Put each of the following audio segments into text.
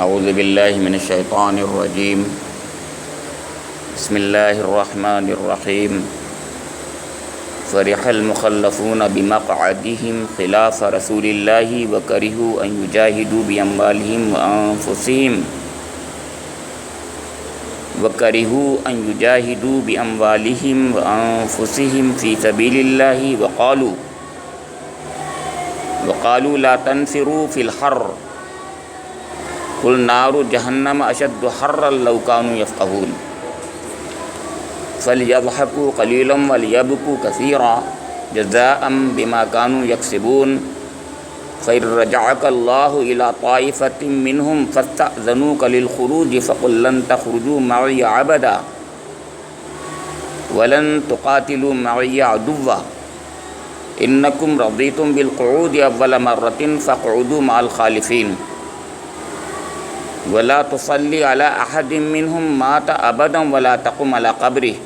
اعوذ باللہ من الشیطان الرجیم بسم اللہ الرحمن الرحیم فرح المخلفون بمقعدهم خلاف رسول اللہ وکرہوا ان یجاہدوا باموالہم وانفسہم فی سبیل اللہ وقالوا لا تنفروا فی الحر قل نار جہنم اشد حرا لو كانوا يفقهون فليضحكوا قليلا وليبكوا كثيرا جزاء بما كانوا يكسبون فإن رجعك الله إلى طائفة منهم فاستأذنوك للخروج فقل لن تخرجوا معي أبدا ولن تقاتلوا معي عدوا إنكم رضيتم بالقعود أول مرة فاقعدوا مع الخالفين ولا تصلي على أحد منهم مات أبدا ولا تقم على قبره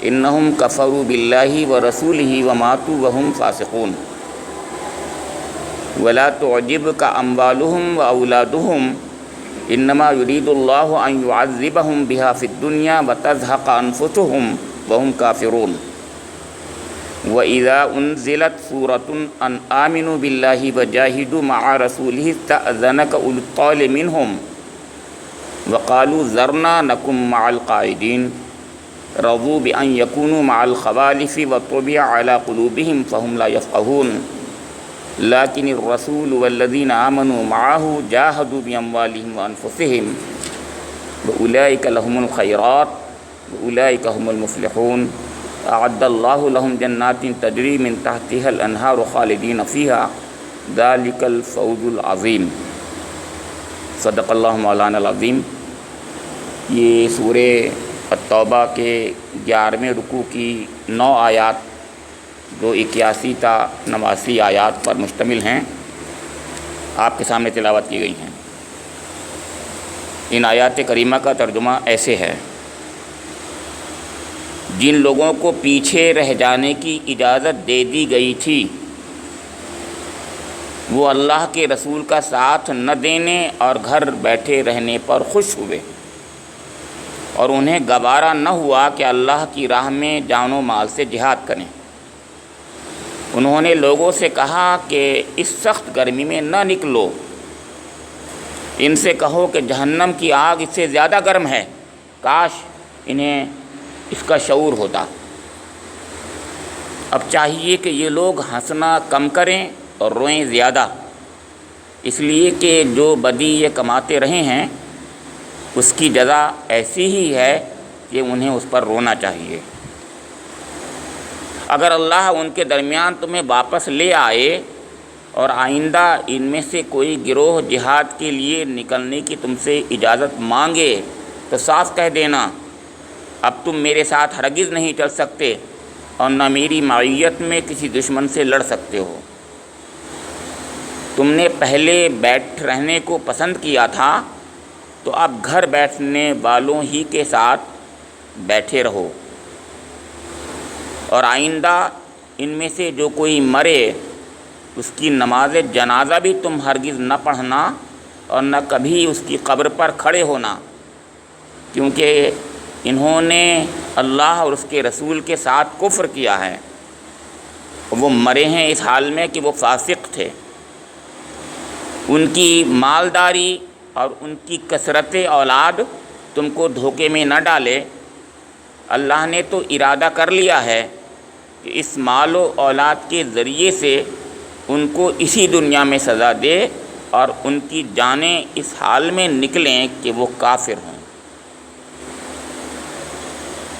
إنهم كفروا بالله ورسوله وماتوا وهم فاسقون ولا تعجبك أموالهم وأولادهم إنما يريد الله أن يعذبهم بها في الدنيا وتزهق أنفسهم وهم كافرون وَإِذَا أُنزِلَتْ سُورَةٌ أَنْ آمِنُوا بِاللَّهِ وَجَاهِدُوا مَعَ رَسُولِهِ اسْتَأْذَنَكَ أُولُو الطَّوْلِ مِنْهُمْ وَقَالُوا ذَرْنَا نَكُن مَعَ الْقَاعِدِينَ رَضُوا بِأَنْ يَكُونُوا مَعَ الْخَوَالِفِ وَطُبِعَ عَلَى قُلُوبِهِمْ فَهُمْ لَا يَفْقَهُونَ لَكِنِ الرَّسُولُ وَالَّذِينَ آمَنُوا مَعَهُ جَاهَدُوا بِأَمْوَالِهِمْ وَأَنفُسِهِمْ وَأُولَئِكَ لَهُمُ الْخَيْرَاتُ وَأُولَئِكَ هُمُ المفلحون اعد اللہ لهم جنات تجری من تحتها الانہار خالدین فیہا ذالک الفوز العظیم۔ صدق اللہ مولانا العظیم۔ یہ سورہ التوبہ کے 11ویں رکوع کی 9 آیات جو 81 تا 89 آیات پر مشتمل ہیں آپ کے سامنے تلاوت کی گئی ہیں۔ ان آیات کریمہ کا ترجمہ ایسے ہے: جن لوگوں کو پیچھے رہ جانے کی اجازت دے دی گئی تھی وہ اللہ کے رسول کا ساتھ نہ دینے اور گھر بیٹھے رہنے پر خوش ہوئے، اور انہیں گوارا نہ ہوا کہ اللہ کی راہ میں جان و مال سے جہاد کریں۔ انہوں نے لوگوں سے کہا کہ اس سخت گرمی میں نہ نکلو، ان سے کہو کہ جہنم کی آگ اس سے زیادہ گرم ہے، کاش انہیں اس کا شعور ہوتا۔ اب چاہیے کہ یہ لوگ ہنسنا کم کریں اور روئیں زیادہ، اس لیے کہ جو بدی یہ کماتے رہے ہیں اس کی جزا ایسی ہی ہے کہ انہیں اس پر رونا چاہیے۔ اگر اللہ ان کے درمیان تمہیں واپس لے آئے اور آئندہ ان میں سے کوئی گروہ جہاد کے لیے نکلنے کی تم سے اجازت مانگے تو صاف کہہ دینا اب تم میرے ساتھ ہرگز نہیں چل سکتے اور نہ میری معیت میں کسی دشمن سے لڑ سکتے ہو۔ تم نے پہلے بیٹھ رہنے کو پسند کیا تھا تو اب گھر بیٹھنے والوں ہی کے ساتھ بیٹھے رہو، اور آئندہ ان میں سے جو کوئی مرے اس کی نماز جنازہ بھی تم ہرگز نہ پڑھنا اور نہ کبھی اس کی قبر پر کھڑے ہونا، کیونکہ انہوں نے اللہ اور اس کے رسول کے ساتھ کفر کیا ہے، وہ مرے ہیں اس حال میں کہ وہ فاسق تھے۔ ان کی مالداری اور ان کی کثرت اولاد تم کو دھوکے میں نہ ڈالے، اللہ نے تو ارادہ کر لیا ہے کہ اس مال و اولاد کے ذریعے سے ان کو اسی دنیا میں سزا دے اور ان کی جانیں اس حال میں نکلیں کہ وہ کافر ہوں۔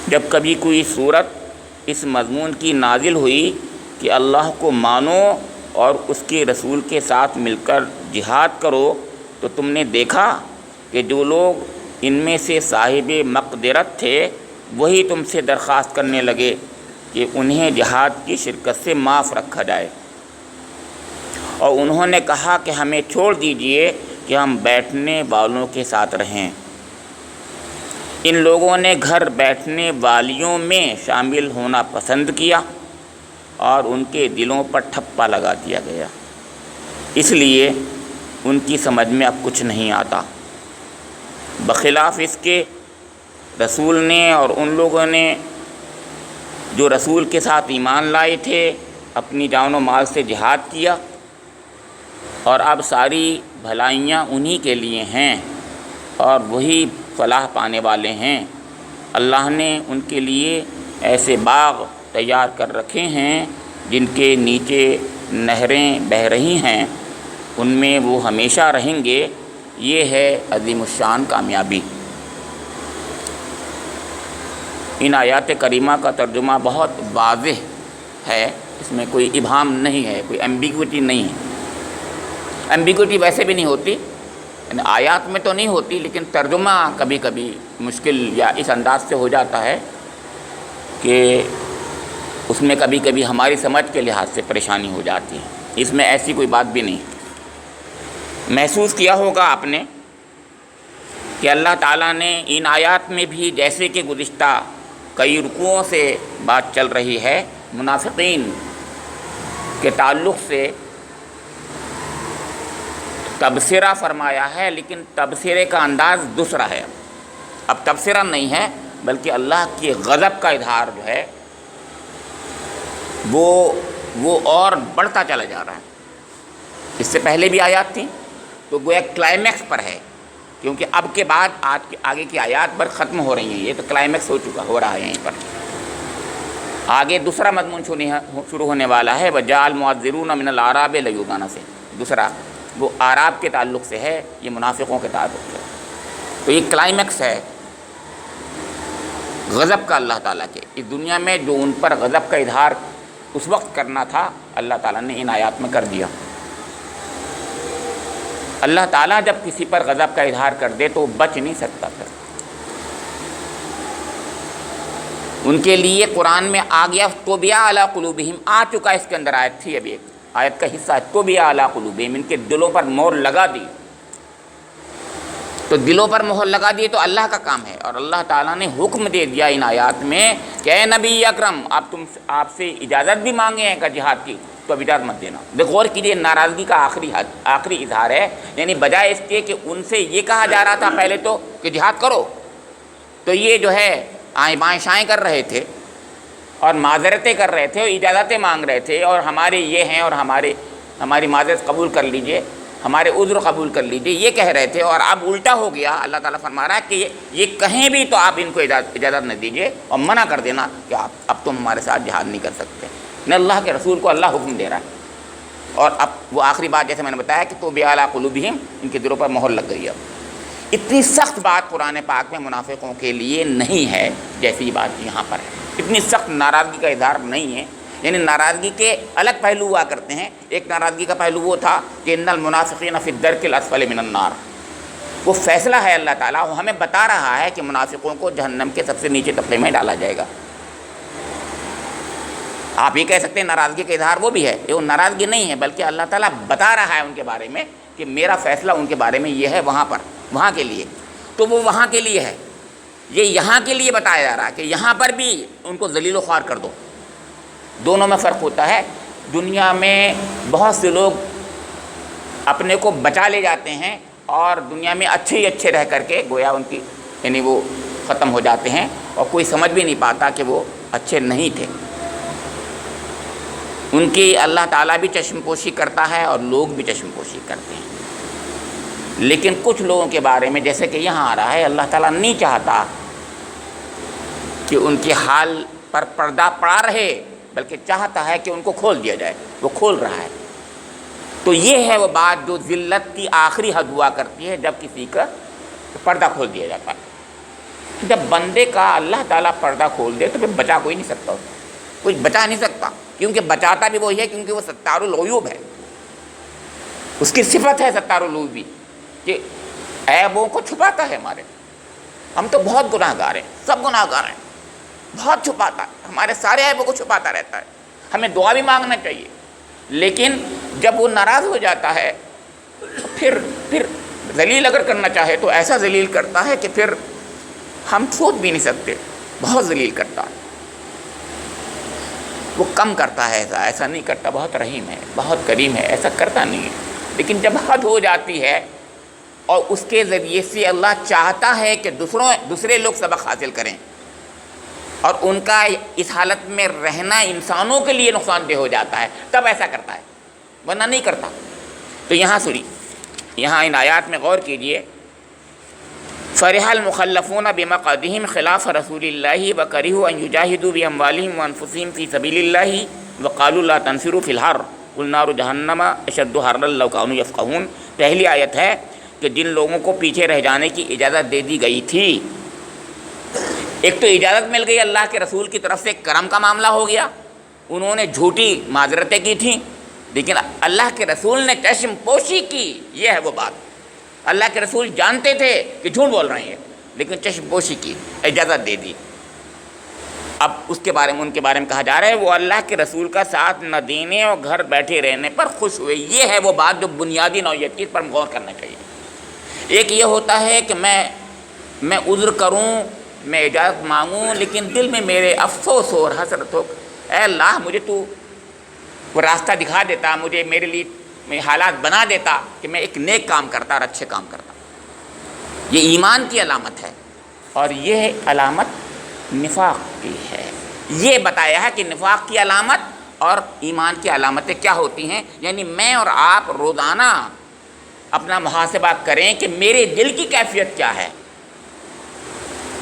جب کبھی کوئی صورت اس مضمون کی نازل ہوئی کہ اللہ کو مانو اور اس کے رسول کے ساتھ مل کر جہاد کرو تو تم نے دیکھا کہ جو لوگ ان میں سے صاحب مقدرت تھے وہی تم سے درخواست کرنے لگے کہ انہیں جہاد کی شرکت سے معاف رکھا جائے، اور انہوں نے کہا کہ ہمیں چھوڑ دیجئے کہ ہم بیٹھنے والوں کے ساتھ رہیں۔ ان لوگوں نے گھر بیٹھنے والیوں میں شامل ہونا پسند کیا اور ان کے دلوں پر ٹھپا لگا دیا گیا، اس لیے ان کی سمجھ میں اب کچھ نہیں آتا، بخلاف اس کے رسول نے اور ان لوگوں نے جو رسول کے ساتھ ایمان لائے تھے اپنی جان و مال سے جہاد کیا، اور اب ساری بھلائیاں انہی کے لیے ہیں اور وہی فلاح پانے والے ہیں۔ اللہ نے ان کے لیے ایسے باغ تیار کر رکھے ہیں جن کے نیچے نہریں بہہ رہی ہیں، ان میں وہ ہمیشہ رہیں گے۔ یہ ہے عظیم الشان کامیابی۔ ان آیات کریمہ کا ترجمہ بہت واضح ہے، اس میں کوئی ابہام نہیں ہے، کوئی ایمبیگوٹی نہیں ہے۔ ایمبیگوٹی ویسے بھی نہیں ہوتی، یعنی آیات میں تو نہیں ہوتی، لیکن ترجمہ کبھی کبھی مشکل یا اس انداز سے ہو جاتا ہے کہ اس میں کبھی کبھی ہماری سمجھ کے لحاظ سے پریشانی ہو جاتی ہے۔ اس میں ایسی کوئی بات بھی نہیں۔ محسوس کیا ہوگا آپ نے کہ اللہ تعالیٰ نے ان آیات میں بھی، جیسے کہ گزشتہ کئی رکوعوں سے بات چل رہی ہے، منافقین کے تعلق سے تبصرہ فرمایا ہے، لیکن تبصرے کا انداز دوسرا ہے۔ اب تبصرہ نہیں ہے، بلکہ اللہ کے غضب کا اظہار جو ہے وہ اور بڑھتا چلا جا رہا ہے۔ اس سے پہلے بھی آیات تھیں تو گویا کلائمیکس پر ہے، کیونکہ اب کے بعد آگے کی آیات پر ختم ہو رہی ہیں، یہ تو کلائمیکس ہو رہا ہے یہیں پر۔ آگے دوسرا مضمون شروع ہونے والا ہے، وَجَاءَ الْمُعَذِّرُونَ مِنَ الْأَعْرَابِ لَيُؤْذَنَ سے، دوسرا وہ اعراب کے تعلق سے ہے، یہ منافقوں کے تعلق سے۔ تو یہ کلائمیکس ہے غضب کا اللہ تعالیٰ کے اس دنیا میں، جو ان پر غضب کا اظہار اس وقت کرنا تھا اللہ تعالیٰ نے ان آیات میں کر دیا۔ اللہ تعالیٰ جب کسی پر غضب کا اظہار کر دے تو وہ بچ نہیں سکتا پھر۔ ان کے لیے قرآن میں آ گیا طُبِعَ عَلَىٰ قُلُوبِهِمْ، آ چکا، اس کے اندر آیت تھی، ابھی ایک آیت کا حصہ ہے، طُبِعَ عَلَىٰ قُلُوبِهِمْ، ان کے دلوں پر مہر لگا دی۔ تو دلوں پر مہر لگا دی تو اللہ کا کام ہے، اور اللہ تعالیٰ نے حکم دے دیا ان آیات میں کہ اے نبی اکرم، آپ سے اجازت بھی مانگے ہیں کہ جہاد کی، تو اب اجازت مت دینا۔ غور کیجیے، ناراضگی کا آخری اظہار ہے، یعنی بجائے اس کے کہ ان سے یہ کہا جا رہا تھا پہلے تو کہ جہاد کرو، تو یہ جو ہے آئیں بائیں شائیں کر رہے تھے اور معذرتیں کر رہے تھے اور اجازتیں مانگ رہے تھے، اور ہمارے یہ ہیں اور ہماری معذرت قبول کر لیجئے، ہمارے عذر قبول کر لیجئے، یہ کہہ رہے تھے، اور اب الٹا ہو گیا۔ اللہ تعالیٰ فرما رہا ہے کہ یہ کہیں بھی تو آپ ان کو اجازت نہ دیجئے اور منع کر دینا کہ اب تم ہمارے ساتھ جہاد نہیں کر سکتے۔ نہ اللہ کے رسول کو اللہ حکم دے رہا ہے، اور اب وہ آخری بات جیسے میں نے بتایا کہ طُبِعَ عَلَىٰ قُلُوبِهِمْ، ان کے دلوں پر مہر لگ گئی ہے۔ اتنی سخت بات قرآن پاک میں منافقوں کے لیے نہیں ہے جیسی بات یہاں پر ہے، اتنی سخت ناراضگی کا اظہار نہیں ہے۔ یعنی ناراضگی کے الگ پہلو ہوا کرتے ہیں، ایک ناراضگی کا پہلو وہ تھا کہ ان المنافقین فی الدرک الاسفل من النار، وہ فیصلہ ہے اللہ تعالیٰ، وہ ہمیں بتا رہا ہے کہ منافقوں کو جہنم کے سب سے نیچے طبقے میں ڈالا جائے گا۔ آپ یہ کہہ سکتے ہیں ناراضگی کا اظہار وہ بھی ہے، یہ وہ ناراضگی نہیں ہے، بلکہ اللہ تعالیٰ بتا رہا ہے ان کے بارے میں کہ میرا فیصلہ ان کے بارے میں یہ ہے، وہاں کے لیے، تو وہ وہاں کے لیے ہے، یہ یہاں کے لیے بتایا جا رہا ہے کہ یہاں پر بھی ان کو ذلیل و خوار کر دو۔ دونوں میں فرق ہوتا ہے۔ دنیا میں بہت سے لوگ اپنے کو بچا لے جاتے ہیں اور دنیا میں اچھے ہی اچھے رہ کر کے گویا ان کی یعنی وہ ختم ہو جاتے ہیں، اور کوئی سمجھ بھی نہیں پاتا کہ وہ اچھے نہیں تھے۔ ان کی اللہ تعالیٰ بھی چشم پوشی کرتا ہے اور لوگ بھی چشم پوشی کرتے ہیں، لیکن کچھ لوگوں کے بارے میں جیسے کہ یہاں آ رہا ہے، اللہ تعالیٰ نہیں چاہتا کہ ان کے حال پر پردہ پڑا رہے، بلکہ چاہتا ہے کہ ان کو کھول دیا جائے، وہ کھول رہا ہے۔ تو یہ ہے وہ بات جو ذلت کی آخری حد ہوا کرتی ہے، جب کسی کا پردہ کھول دیا جاتا ہے۔ جب بندے کا اللہ تعالیٰ پردہ کھول دے تو پھر بچا کوئی نہیں سکتا، کوئی بچا نہیں سکتا، کیونکہ بچاتا بھی وہی ہے، کیونکہ وہ ستار العیوب ہے، اس کی صفت ہے ستار العیوب بھی، کہ عیبوں کو چھپاتا ہے ہمارے۔ ہم تو بہت گناہ گار ہیں، سب گناہ گار ہیں، بہت چھپاتا ہے، ہمارے سارے عیبوں کو چھپاتا رہتا ہے، ہمیں دعا بھی مانگنا چاہیے، لیکن جب وہ ناراض ہو جاتا ہے تو پھر ذلیل اگر کرنا چاہے تو ایسا ذلیل کرتا ہے کہ پھر ہم سوچ بھی نہیں سکتے، بہت ذلیل کرتا ہے۔ وہ کم کرتا ہے، ایسا نہیں کرتا، بہت رحیم ہے، بہت کریم ہے، ایسا کرتا نہیں ہے۔ لیکن جب حد ہو جاتی ہے اور اس کے ذریعے سے اللہ چاہتا ہے کہ دوسرے لوگ سبق حاصل کریں اور ان کا اس حالت میں رہنا انسانوں کے لیے نقصان دہ ہو جاتا ہے، تب ایسا کرتا ہے، ورنہ نہیں کرتا۔ تو یہاں سنی، یہاں ان آیات میں غور کیجئے، فرح المخلفون بمقعدہم خلاف رسول اللہ وکرہوا ان یجاہدوا باموالہم وانفسہم فی سبیل اللہ وقالوا لا تنفروا فی الحر قل نار جہنم اشد حرا لو کانوا یفقہون۔ پہلی آیت ہے کہ جن لوگوں کو پیچھے رہ جانے کی اجازت دے دی گئی تھی، ایک تو اجازت مل گئی اللہ کے رسول کی طرف سے، کرم کا معاملہ ہو گیا، انہوں نے جھوٹی معذرتیں کی تھیں، لیکن اللہ کے رسول نے چشم پوشی کی۔ یہ ہے وہ بات، اللہ کے رسول جانتے تھے کہ جھوٹ بول رہے ہیں، لیکن چشم پوشی کی، اجازت دے دی۔ اب اس کے بارے میں، ان کے بارے میں کہا جا رہا ہے وہ اللہ کے رسول کا ساتھ نہ دینے اور گھر بیٹھے رہنے پر خوش ہوئے۔ یہ ہے وہ بات جو بنیادی نوعیت کی، اس پر غور کرنا چاہیے۔ ایک یہ ہوتا ہے کہ میں عذر کروں، میں اجازت مانگوں، لیکن دل میں میرے افسوس ہو اور حسرت ہو، اے اللہ مجھے تو وہ راستہ دکھا دیتا، مجھے میرے لیے حالات بنا دیتا کہ میں ایک نیک کام کرتا اور اچھے کام کرتا۔ یہ ایمان کی علامت ہے، اور یہ علامت نفاق کی ہے۔ یہ بتایا ہے کہ نفاق کی علامت اور ایمان کی علامتیں کیا ہوتی ہیں، یعنی میں اور آپ روزانہ اپنا محاسبہ کریں کہ میرے دل کی کیفیت کیا ہے۔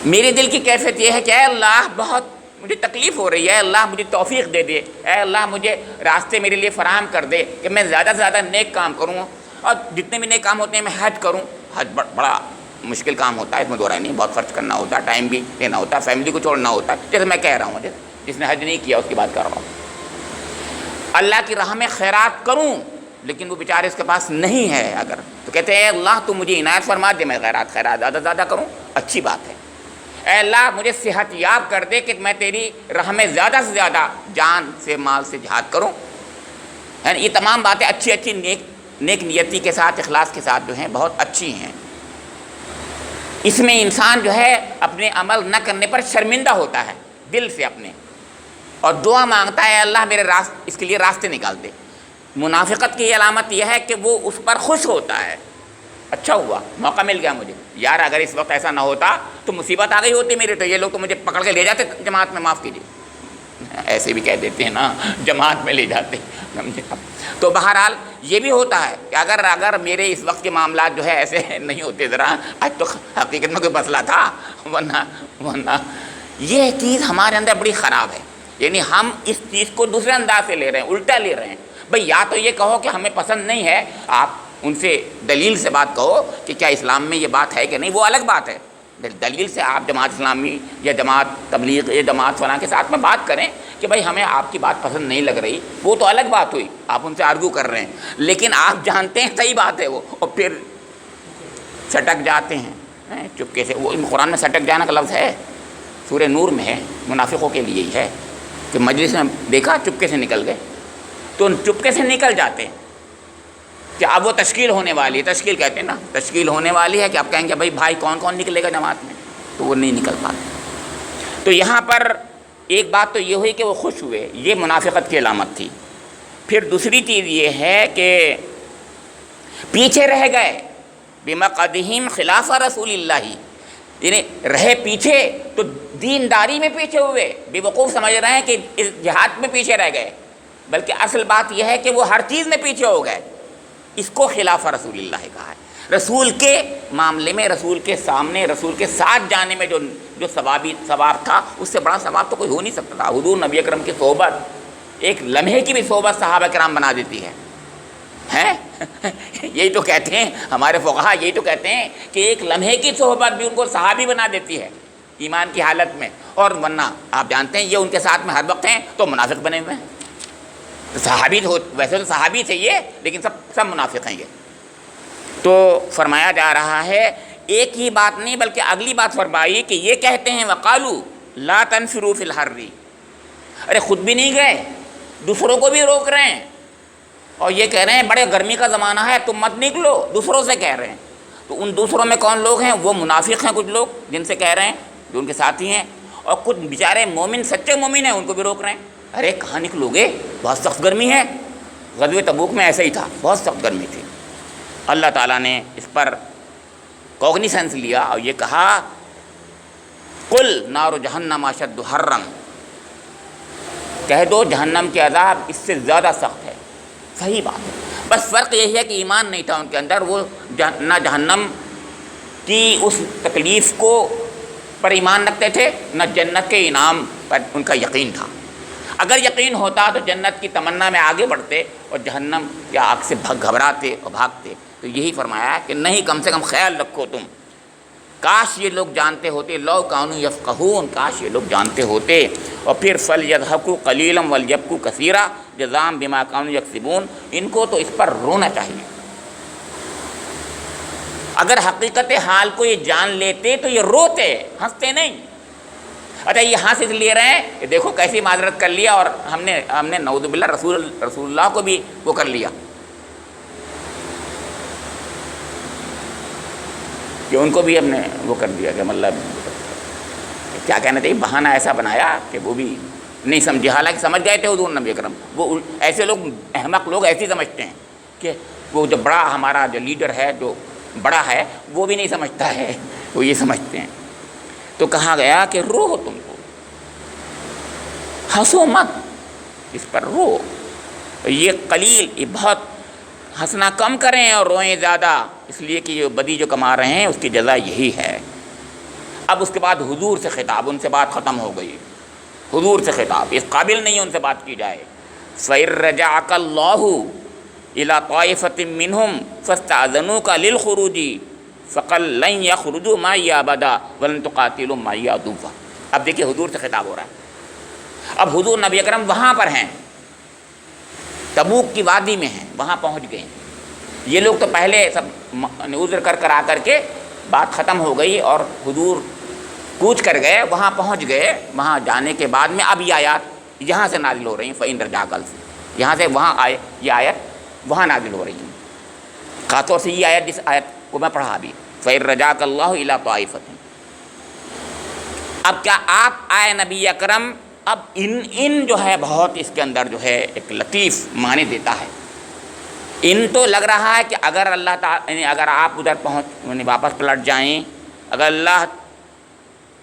میرے دل کی کیفیت یہ ہے کہ اے اللہ بہت مجھے تکلیف ہو رہی ہے، اللہ مجھے توفیق دے دے، اے اللہ مجھے راستے میرے لیے فراہم کر دے کہ میں زیادہ سے زیادہ نیک کام کروں، اور جتنے بھی نیک کام ہوتے ہیں میں حج کروں۔ حج بڑا مشکل کام ہوتا ہے، اس میں دو رائے نہیں، بہت خرچ کرنا ہوتا ہے، ٹائم بھی دینا ہوتا ہے، فیملی کو چھوڑنا ہوتا ہے، جیسے میں کہہ رہا ہوں، جس نے حج نہیں کیا اس کی بات کر رہا ہوں۔ اللہ کی راہ میں خیرات کروں، لیکن وہ بیچارے اس کے پاس نہیں ہے اگر، تو کہتے ہیں اے اللہ تو مجھے عنایت فرما دے، میں خیرات زیادہ سے زیادہ کروں، اچھی بات ہے۔ اے اللہ مجھے صحت یاب کر دے کہ میں تیری راہ میں زیادہ سے زیادہ جان سے مال سے جہاد کروں۔ یہ تمام باتیں اچھی نیک نیتی کے ساتھ، اخلاص کے ساتھ جو ہیں بہت اچھی ہیں۔ اس میں انسان جو ہے اپنے عمل نہ کرنے پر شرمندہ ہوتا ہے دل سے اپنے، اور دعا مانگتا ہے اللہ میرے اس کے لیے راستے نکال دے۔ منافقت کی علامت یہ ہے کہ وہ اس پر خوش ہوتا ہے، اچھا ہوا موقع مل گیا مجھے، یار اگر اس وقت ایسا نہ ہوتا تو مصیبت آ گئی ہوتی میرے، تو یہ لوگ تو مجھے پکڑ کے لے جاتے جماعت میں، معاف کیجیے، ایسے بھی کہہ دیتے ہیں نا، جماعت میں لے جاتے۔ تو بہرحال یہ بھی ہوتا ہے کہ اگر میرے اس وقت کے معاملات جو ہے ایسے نہیں ہوتے، ذرا آج تو حقیقت میں کوئی مسئلہ تھا، ورنہ یہ چیز ہمارے اندر بڑی خراب ہے، یعنی ہم اس چیز کو دوسرے انداز سے لے رہے ہیں، الٹا لے رہے ہیں۔ بھئی یا تو یہ کہو کہ ہمیں پسند نہیں ہے، آپ ان سے دلیل سے بات کہو کہ کیا اسلام میں یہ بات ہے کہ نہیں، وہ الگ بات ہے، دلیل سے آپ جماعت اسلامی یا جماعت تبلیغ یا جماعت فلاں کے ساتھ میں بات کریں کہ بھائی ہمیں آپ کی بات پسند نہیں لگ رہی، وہ تو الگ بات ہوئی، آپ ان سے آرگو کر رہے ہیں، لیکن آپ جانتے ہیں صحیح بات ہے وہ، اور پھر سٹک جاتے ہیں چپکے سے۔ وہ قرآن میں سٹک جانا کا لفظ ہے، سورہ نور میں ہے، منافقوں کے لیے ہی ہے کہ مجلس میں دیکھا چپکے سے نکل گئے، تو چپکے سے نکل جاتے ہیں کہ اب وہ تشکیل ہونے والی ہے، تشکیل کہتے ہیں نا، تشکیل ہونے والی ہے کہ آپ کہیں گے بھائی کون کون نکلے گا جماعت میں، تو وہ نہیں نکل پاتے۔ تو یہاں پر ایک بات تو یہ ہوئی کہ وہ خوش ہوئے، یہ منافقت کی علامت تھی۔ پھر دوسری چیز یہ ہے کہ پیچھے رہ گئے، بمقعدہم خلاف رسول اللہ، یعنی رہے پیچھے تو دینداری میں پیچھے ہوئے، بے وقوف سمجھ رہے ہیں کہ اس جہاد میں پیچھے رہ گئے، بلکہ اصل بات یہ ہے کہ وہ ہر چیز میں پیچھے ہو گئے۔ اس کو خلاف رسول اللہ کہا ہے۔ رسول کے معاملے میں، رسول کے سامنے، رسول کے ساتھ جانے میں جو ثواب تھا، اس سے بڑا ثواب تو کوئی ہو نہیں سکتا تھا۔ حضور نبی اکرم کی صحبت ایک لمحے کی بھی صحبت صحابہ کرام بنا دیتی ہے، یہی تو کہتے ہیں ہمارے فقہا، یہی تو کہتے ہیں کہ ایک لمحے کی صحبت بھی ان کو صحابی بنا دیتی ہے ایمان کی حالت میں، اور ورنہ آپ جانتے ہیں یہ ان کے ساتھ میں ہر وقت ہیں تو منافق بنے ہوئے ہیں۔ صحابی تو ویسے تو صحابی تھے یہ، لیکن سب منافق ہیں یہ۔ تو فرمایا جا رہا ہے ایک ہی بات نہیں بلکہ اگلی بات فرمائی کہ یہ کہتے ہیں وقالو لا تنفروا فی الحر، ارے خود بھی نہیں گئے، دوسروں کو بھی روک رہے ہیں، اور یہ کہہ رہے ہیں بڑے گرمی کا زمانہ ہے تم مت نکلو، دوسروں سے کہہ رہے ہیں۔ تو ان دوسروں میں کون لوگ ہیں؟ وہ منافق ہیں کچھ لوگ جن سے کہہ رہے ہیں، جو ان کے ساتھی ہیں، اور کچھ بیچارے مومن، سچے مومن ہیں، ان کو بھی روک رہے ہیں، ارے کہاں نکلو گے، بہت سخت گرمی ہے۔ غزوہ تبوک میں ایسا ہی تھا، بہت سخت گرمی تھی، اللہ تعالیٰ نے اس پر کوگنیسنس لیا اور یہ کہا قل نار جہنم اشد حرا، کہہ دو جہنم کے عذاب اس سے زیادہ سخت ہے۔ صحیح بات ہے، بس فرق یہی ہے کہ ایمان نہیں تھا ان کے اندر، وہ نہ جہنم کی اس تکلیف کو پر ایمان رکھتے تھے، نہ جنت کے انعام پر ان کا یقین تھا۔ اگر یقین ہوتا تو جنت کی تمنا میں آگے بڑھتے اور جہنم کی آگ سے گھبراتے اور بھاگتے۔ تو یہی فرمایا کہ نہیں، کم سے کم خیال رکھو تم، کاش یہ لوگ جانتے ہوتے، لو کانوا یفقہون، کاش یہ لوگ جانتے ہوتے۔ اور پھر فلیضحکوا قلیلا ولیبکوا کثیرا جزاء بما کانوا یکسبون، ان کو تو اس پر رونا چاہیے۔ اگر حقیقت حال کو یہ جان لیتے تو یہ روتے، ہنستے نہیں۔ اچھا یہ ہنس اس لیے رہے ہیں کہ دیکھو کیسی معذرت کر لیا، اور ہم نے نعوذ باللہ رسول اللہ کو بھی وہ کر لیا کہ ان کو بھی ہم نے وہ کر دیا کہ مطلب کیا کہنا چاہیے، بہانہ ایسا بنایا کہ وہ بھی نہیں سمجھے، حالانکہ سمجھ گئے تھے حضور نبی اکرم۔ وہ ایسے لوگ، احمق لوگ ایسے سمجھتے ہیں کہ وہ جو بڑا ہمارا جو لیڈر ہے، جو بڑا ہے، وہ بھی نہیں سمجھتا ہے، وہ یہ سمجھتے ہیں۔ تو کہا گیا کہ رو تم کو، ہنسو مت، اس پر رو۔ یہ قلیل، یہ بہت ہنسنا کم کریں اور روئیں زیادہ، اس لیے کہ یہ بدی جو کما رہے ہیں اس کی جزا یہی ہے۔ اب اس کے بعد حضور سے خطاب، ان سے بات ختم ہو گئی، حضور سے خطاب، اس قابل نہیں ان سے بات کی جائے۔ فَإِن رَّجَعَكَ اللَّهُ إِلَىٰ طَائِفَةٍ مِّنْهُمْ فَاسْتَأْذَنُوكَ لِلْخُرُوجِ فَقَلْ لَن يَخْرُجُوا مَعِيَ أَبَدًا وَلَن تُقَاتِلُوا مَعِيَ عَدُوًّا۔ اب دیکھیے حضور سے خطاب ہو رہا ہے، اب حضور نبی اکرم وہاں پر ہیں، تبوک کی وادی میں ہیں، وہاں پہنچ گئے۔ یہ لوگ تو پہلے سب عذر کر آ کر کے بات ختم ہو گئی اور حضور کوچ کر گئے، وہاں پہنچ گئے۔ وہاں جانے کے بعد میں اب یہ آیات یہاں سے نازل ہو رہی ہیں، فَإِن رَّجَعَكَ سے، یہاں سے وہاں آئے، یہ آیت وہاں نازل ہو رہی ہیں۔ خاص طور سے یہ آیت، جس آیت کو میں پڑھا ابھی، فَإِن رَّجَعَكَ اللَّهُ إِلَىٰ طَائِفَةٍ۔ اب کیا آپ آئے نبی اکرم، اب ان جو ہے بہت اس کے اندر جو ہے ایک لطیف معنی دیتا ہے۔ ان تو لگ رہا ہے کہ اگر اللہ تعالیٰ، اگر آپ ادھر واپس پلٹ جائیں، اگر اللہ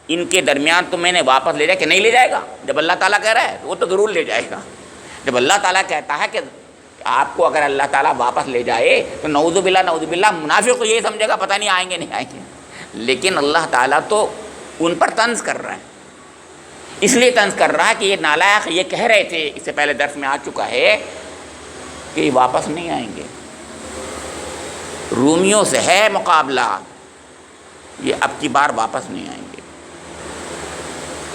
ان کے درمیان تو میں نے واپس لے جائے کہ نہیں لے جائے گا، جب اللہ تعالیٰ کہہ رہا ہے وہ تو ضرور لے جائے گا۔ جب اللہ تعالیٰ کہتا ہے کہ آپ کو اگر اللہ تعالیٰ واپس لے جائے تو نعوذ باللہ منافق تو یہی سمجھے گا پتہ نہیں آئیں گے نہیں آئیں گے، لیکن اللہ تعالیٰ تو ان پر طنز کر رہا ہے۔ اس لیے طنز کر رہا ہے کہ یہ نالائق یہ کہہ رہے تھے، اس سے پہلے درس میں آ چکا ہے کہ یہ واپس نہیں آئیں گے، رومیوں سے ہے مقابلہ، یہ اب کی بار واپس نہیں آئیں گے۔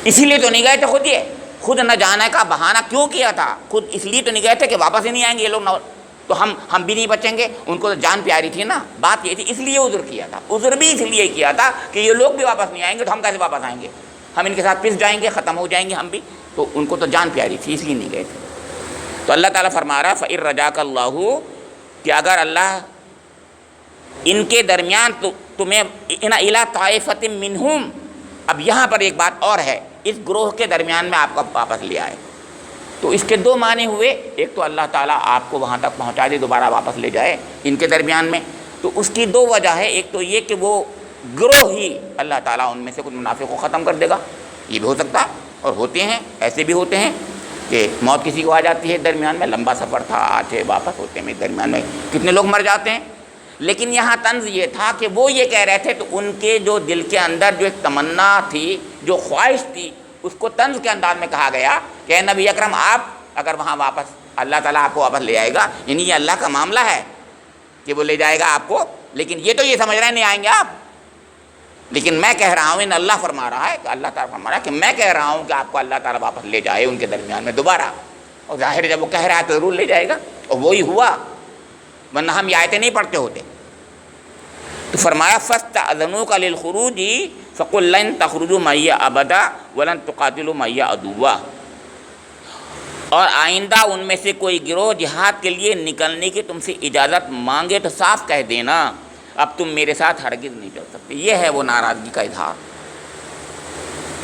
اسی لیے تو نہیں گئے تھے، خود نہ جانے کا بہانہ کیوں کیا تھا، خود اس لیے تو نہیں گئے تھے کہ واپس ہی نہیں آئیں گے یہ لوگ، تو ہم بھی نہیں بچیں گے، ان کو تو جان پیاری تھی نا، بات یہ تھی، اس لیے عذر کیا تھا، عذر بھی اس لیے کیا تھا کہ یہ لوگ بھی واپس نہیں آئیں گے تو ہم کیسے واپس آئیں گے، ہم ان کے ساتھ پس جائیں گے، ختم ہو جائیں گے ہم بھی، تو ان کو تو جان پیاری تھی اس لیے نہیں گئے تھے۔ تو اللہ تعالیٰ فرما رہا ہے فَإِن رَّجَعَكَ اللَّهُ، کہ اگر اللہ ان کے درمیان تمہیں إِلَىٰ طَائِفَةٍ مِّنْهُمْ، اب یہاں پر ایک بات اور ہے، اس گروہ کے درمیان میں آپ کو واپس لے آئے، تو اس کے دو معنی ہوئے، ایک تو اللہ تعالیٰ آپ کو وہاں تک پہنچا دے، دوبارہ واپس لے جائے ان کے درمیان میں، تو اس کی دو وجہ ہے، ایک تو یہ کہ وہ گروہ ہی اللہ تعالیٰ ان میں سے کچھ منافق کو ختم کر دے گا، یہ بھی ہو سکتا ہے، اور ہوتے ہیں، ایسے بھی ہوتے ہیں کہ موت کسی کو آ جاتی ہے درمیان میں، لمبا سفر تھا، آتے واپس ہوتے ہیں درمیان میں کتنے لوگ مر جاتے ہیں، لیکن یہاں طنز یہ تھا کہ وہ یہ کہہ رہے تھے تو ان کے جو دل کے اندر جو ایک تمنا تھی، جو خواہش تھی، اس کو طنز کے انداز میں کہا گیا کہ اے نبی اکرم آپ اگر وہاں واپس اللہ تعالیٰ آپ کو واپس لے آئے گا، یعنی یہ اللہ کا معاملہ ہے کہ وہ لے جائے گا آپ کو، لیکن یہ تو یہ سمجھ رہے ہیں نہیں آئیں گے آپ، لیکن میں کہہ رہا ہوں، اللہ فرما رہا ہے کہ اللہ تعالیٰ فرما رہا ہے کہ میں کہہ رہا ہوں کہ آپ کو اللہ تعالیٰ واپس لے جائے ان کے درمیان میں دوبارہ، اور ظاہر جب وہ کہہ رہا ہے تو ضرور لے جائے گا، اور وہی ہوا، ورنہ ہم یہ آیتیں نہیں پڑھتے ہوتے۔ تو فرمایا فَاسْتَأْذَنُوكَ لِلْخُرُوجِ فَقُلْ لَن تَخْرُجُوا مَعِيَ أَبَدًا وَلَن تُقَاتِلُوا مَعِيَ عَدُوًّا، اور آئندہ ان میں سے کوئی گروہ جہاد کے لیے نکلنے کی تم سے اجازت مانگے تو صاف کہہ دینا اب تم میرے ساتھ ہرگز نہیں چل سکتے۔ یہ ہے وہ ناراضگی کا اظہار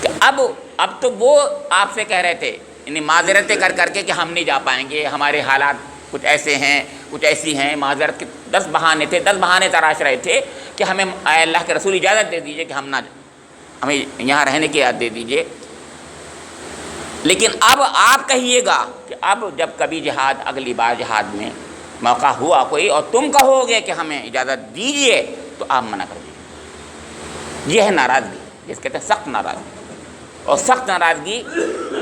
کہ اب تو وہ آپ سے کہہ رہے تھے، یعنی معذرتیں کر کے کہ ہم نہیں جا پائیں گے، ہمارے حالات کچھ ایسے ہیں، کچھ ایسی ہیں، معذرت کے 10 بہانے تھے، 10 بہانے تراش رہے تھے کہ ہمیں اے اللہ کے رسول اجازت دے دیجئے کہ ہمیں یہاں رہنے کی اجازت دے دیجئے۔ لیکن اب آپ کہیے گا کہ اب جب کبھی جہاد، اگلی بار جہاد میں موقع ہوا کوئی اور تم کہو گے کہ ہمیں اجازت دیجئے تو آپ منع کر دیجیے۔ یہ ہے ناراضگی، جس کہتے ہیں سخت ناراضگی۔ اور سخت ناراضگی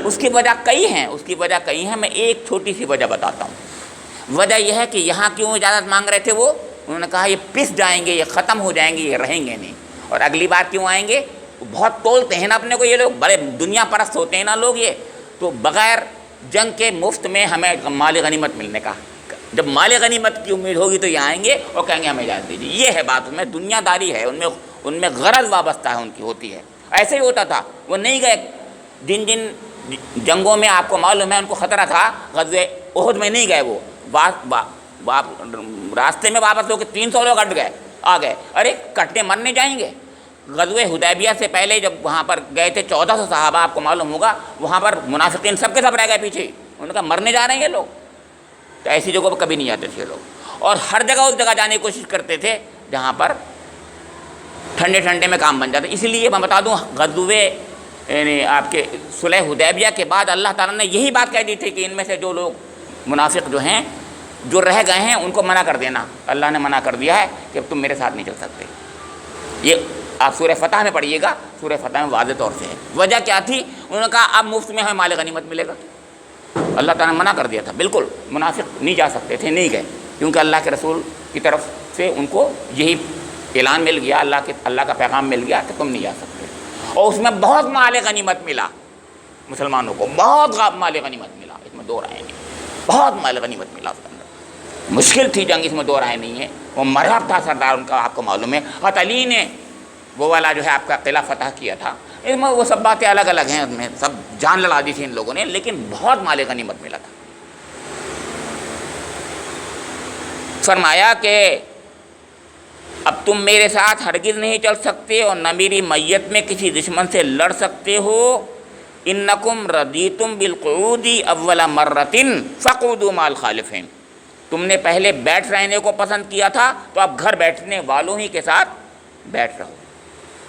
اس کی وجہ کئی ہیں، میں ایک چھوٹی سی وجہ بتاتا ہوں۔ وجہ یہ ہے کہ یہاں کیوں اجازت مانگ رہے تھے وہ، انہوں نے کہا یہ پس جائیں گے، یہ ختم ہو جائیں گے، یہ رہیں گے نہیں، اور اگلی بار کیوں آئیں گے؟ بہت تولتے ہیں نا اپنے کو یہ لوگ، بڑے دنیا پرست ہوتے ہیں نا لوگ، یہ تو بغیر جنگ کے مفت میں ہمیں مال غنیمت ملنے کا، جب مال غنیمت کی امید ہوگی تو یہ آئیں گے اور کہیں گے ہمیں اجازت دیجیے۔ یہ ہے بات، ان میں دنیا داری ہے، ان میں غرض وابستہ ہے، ان کی ہوتی ہے۔ ایسے ہی ہوتا تھا، وہ نہیں گئے جن جنگوں میں آپ کو معلوم ہے ان کو خطرہ تھا، غزوہ احد میں نہیں گئے، وہ راستے میں واپس ہو کے 300 لوگ آ گئے، ارے کٹنے مرنے جائیں گے۔ غزوہ حدیبیہ سے پہلے جب وہاں پر گئے تھے 1400 صحابہ، آپ کو معلوم ہوگا، وہاں پر منافقین سب کے سب رہ گئے پیچھے، انہوں نے کہا مرنے جا رہے ہیں یہ لوگ، تو ایسی جگہوں پر کبھی نہیں جاتے تھے لوگ، اور ہر جگہ اس جگہ جانے کی کوشش کرتے تھے جہاں پر ٹھنڈے میں کام بن جاتا۔ اسی لیے میں بتا دوں، غزوہ یعنی آپ کے صلح حدیبیہ کے بعد اللہ تعالیٰ نے یہی بات کہہ دی تھی کہ ان میں سے جو لوگ منافق جو ہیں، جو رہ گئے ہیں، ان کو منع کر دینا۔ اللہ نے منع کر دیا ہے کہ اب تم میرے ساتھ نہیں چل سکتے۔ یہ آپ سورہ فتح میں پڑھیے گا، سورہ فتح میں واضح طور سے ہے۔ وجہ کیا تھی؟ انہوں نے کہا اب مفت میں ہمیں مال غنیمت ملے گا، اللہ تعالیٰ نے منع کر دیا تھا، بالکل منافق نہیں جا سکتے تھے، نہیں گئے، کیونکہ اللہ کے رسول کی طرف سے ان کو یہی اعلان مل گیا، اللہ کا پیغام مل گیا کہ تم نہیں جا سکتے۔ اور اس میں بہت مال غنیمت ملا مسلمانوں کو، بہت مال غنیمت ملا، اس میں دو رائے نہیں، بہت مال غنیمت ملا اس کے اندر۔ مشکل تھی جنگ، اس میں دو رائے نہیں ہے۔ وہ مرحب تھا سردار ان کا، آپ کو معلوم ہے، حضرت علی نے وہ والا جو ہے آپ کا قلعہ فتح کیا تھا، اس میں وہ سب باتیں الگ الگ ہیں، اس میں سب جان لڑا دی تھی ان لوگوں نے، لیکن بہت مال غنیمت ملا تھا۔ فرمایا کہ اب تم میرے ساتھ ہرگز نہیں چل سکتے اور نہ میری میت میں کسی دشمن سے لڑ سکتے ہو۔ انکم رضیتم بالقعود اول مرۃ فقعدوا مع الخالفین، تم نے پہلے بیٹھ رہنے کو پسند کیا تھا تو اب گھر بیٹھنے والوں ہی کے ساتھ بیٹھ رہو،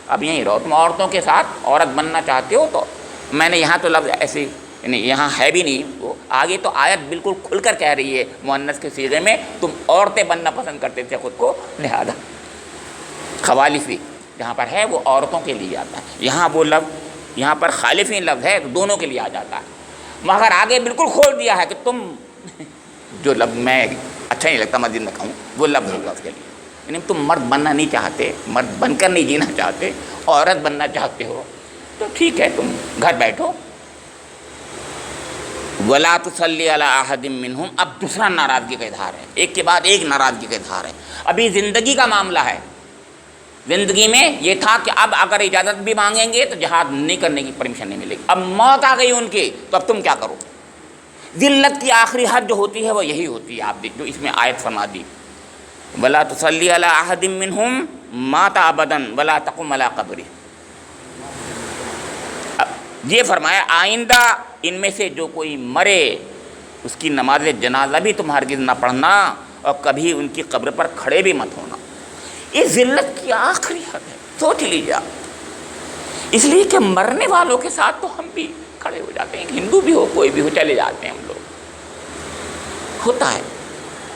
اب یہیں رہو۔ تم عورتوں کے ساتھ عورت بننا چاہتے ہو تو میں نے یہاں تو لفظ ایسے یعنی یہاں ہے بھی نہیں، وہ آگے تو آیت بالکل کھل کر کہہ رہی ہے مؤنث کے صیغے میں، تم عورتیں بننا پسند کرتے تھے خود کو، لہذا خوالفی جہاں پر ہے وہ عورتوں کے لیے آتا ہے، یہاں وہ لفظ یہاں پر خالفین لفظ ہے تو دونوں کے لیے آ جاتا ہے، مگر آگے بالکل کھول دیا ہے کہ تم جو لفظ میں اچھا نہیں لگتا مسجد میں کہوں، وہ لفظ ہوگا اس کے لیے، یعنی تم مرد بننا نہیں چاہتے، مرد بن کر نہیں جینا چاہتے، عورت بننا چاہتے ہو تو ٹھیک ہے، تم گھر بیٹھو۔ وَلَا تُصَلِّ عَلَىٰ أَحَدٍ مِّنْهُمْ، اب دوسرا ناراضگی کا اظہار ہے، ایک کے بعد ایک ناراضگی کا اظہار ہے۔ ابھی زندگی کا معاملہ ہے، زندگی میں یہ تھا کہ اب اگر اجازت بھی مانگیں گے تو جہاد نہیں کرنے کی پرمیشن نہیں ملے گی، اب موت آ گئی ان کی تو اب تم کیا کرو؟ ذلت کی آخری حد جو ہوتی ہے وہ یہی ہوتی ہے، آپ جو اس میں آیت فرما دی، وَلَا تُصَلِّ عَلَىٰ أَحَدٍ مِّنْهُمْ مَاتَ أَبَدًا وَلَا تَقُمْ عَلَىٰ قَبْرِهِ۔ یہ فرمایا آئندہ ان میں سے جو کوئی مرے اس کی نماز جنازہ بھی تم ہرگز نہ پڑھنا اور کبھی ان کی قبر پر کھڑے بھی مت ہونا۔ یہ ذلت کی آخری حد ہے، سوچ لیجیے آپ، اس لیے کہ مرنے والوں کے ساتھ تو ہم بھی کھڑے ہو جاتے ہیں، ہندو بھی ہو کوئی بھی ہو چلے جاتے ہیں ہم لوگ، ہوتا ہے،